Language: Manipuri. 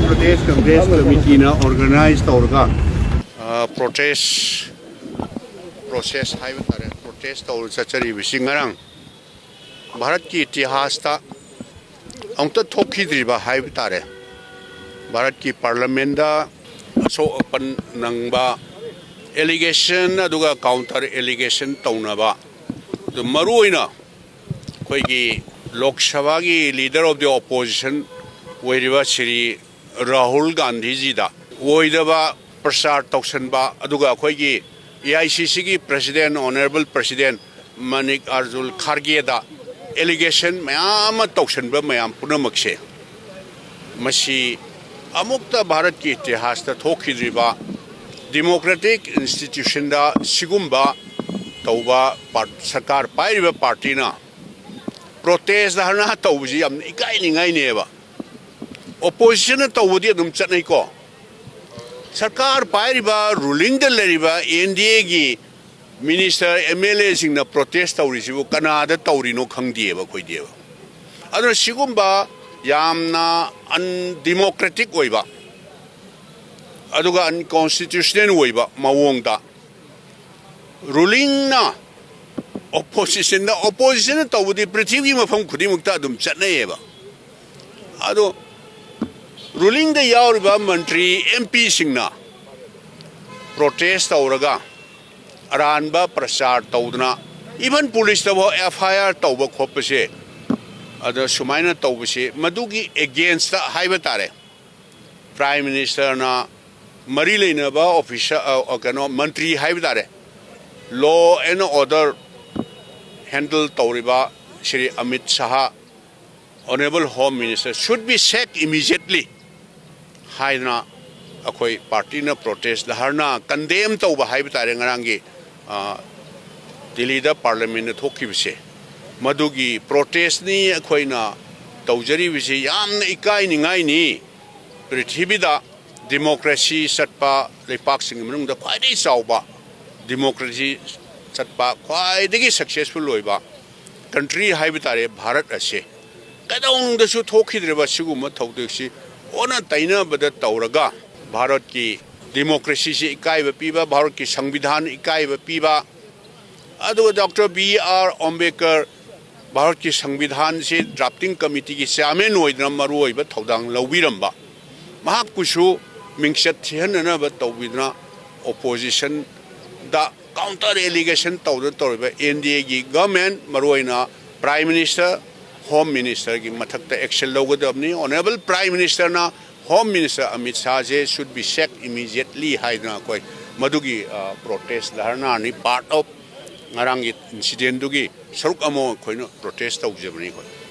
प्रदेश कांग्रेस कमिटी ना ऑर्गेनाइज तौरगा प्रोटेस्ट प्रोसेस है तारे प्रोटेस्ट तौर चचरी विसिंगरंग भारत की इतिहास ता अंत थोखीद्रिबा है तारे भारत की पार्लियामेंट दा सो अपन नंगबा एलिगेशन अदुगा काउंटर एलिगेशन तौनबा तो मरुइना कोई लोक सभा की लीडर ऑफ द ऑपोजिशन वोइरिबा श्री राहुल गांधी जी दा वोइदबा प्रचार तौसनबा अदुगा कोई AICC की प्रेसिडेंट ऑनरेबल प्रेसिडेंट मल्लिकार्जुन खड़गे दा एलिगेशन मैम तौसनबा मैम पुनमक्से मसी अमुक्त भारत की इतिहास ता थोखिद्रिबा डेमोक्रेटिक इंस्टीट्यूशन दा सिगुम्बा तौबा सरकार पाइरिबा पार्टी ना प्रोटेस्ट धरना तौबजी हम इकाइनिंगाइनेबा ओपोजिशन तौबदी अदुम चतनैको सरकार पाइरिबा रूलिंग द लेरिबा NDA की मिनिस्टर MLA सिंगना प्रोटेस्ट तौरिसिबु कनादा तौरिनो खंगदिएबा खोइदिएबा अदुना सिगुम्बा यामना अनडेमोक्रेटिक ओइबा अदुगा अनकॉन्स्टिट्यूशनल ओइबा मवोंगदा रूलिंग ना opposition तौबदी पृथ्वी मफम खुदिमुक्ता अदुम चतनैएबा अदो रूलिंग द यावरिबा मंत्री MP सिंगना प्रोटेस्ट तौरगा अरानबा प्रचार तौदना इवन पुलिस तबो FIR तौबा खोपसे अदो सुमाइना तौबसे मदुगी अगेंस्ट हाइबा तारे प्राइम मिनिस्टर ना मरी लेनबा ऑफिसर कनो मंत्री हाइबा तारे लॉ एंड ऑर्डर हैंडल तौरिबा Shri Amit Shah honourable home minister should be sacked immediately हाइना अखोई पार्टी ना प्रोटेस्ट धरना कंडेम तौबा हाइबा तारे ngrangi दिल्ली दा पार्लियामेंट ने थोखिबसे मदुगी प्रोटेस्ट नि अखोइना तौजरी बिसे यामना इकाइनिंगाइनी पृथ्वीदा डेमोक्रेसी सत्पा लेपाक सिंग मनुंगदा ख्वाइदगी चावबा डेमोक्रेसी सत्पा ख्वाइदगी सक्सेसफुल होइबा कंट्री हाइबा तारे भारत असे कदौंदसु थोखिद्रिबा सिगुम थौदक्सी ओना तैनाबदा तौरगा भारत की डेमोक्रेसी से इकाइबा पीबा भारत की संविधान इकाइबा पीबा अदो डॉक्टर BR अम्बेडकर भारत की संविधान से ड्राफ्टिंग कमिटी की चेयरमैन होइदना मरुओइबा थौदांग लौबिरंबा महाकुसु मिंगसत थिहननबा तौबिदना ओपोजिशन दा काउंटर एलिगेशन तौरिबा NDA की गवर्नमेंट मरुओइना प्राइम मिनिस्टर होम मिनिस्टर की मथक्ता एक्शन लौगदबनी ऑनरेबल प्राइम मिनिस्टर ना होम मिनिस्टर अमित शाह जे शुड बी सेक्ड इमीडिएटली हाइना कोई मदुगी प्रोटेस्ट धरना नि पार्ट ऑफ ngarang incident दुगी सरुक अमो खोइनो प्रोटेस्ट तौजबनी कोई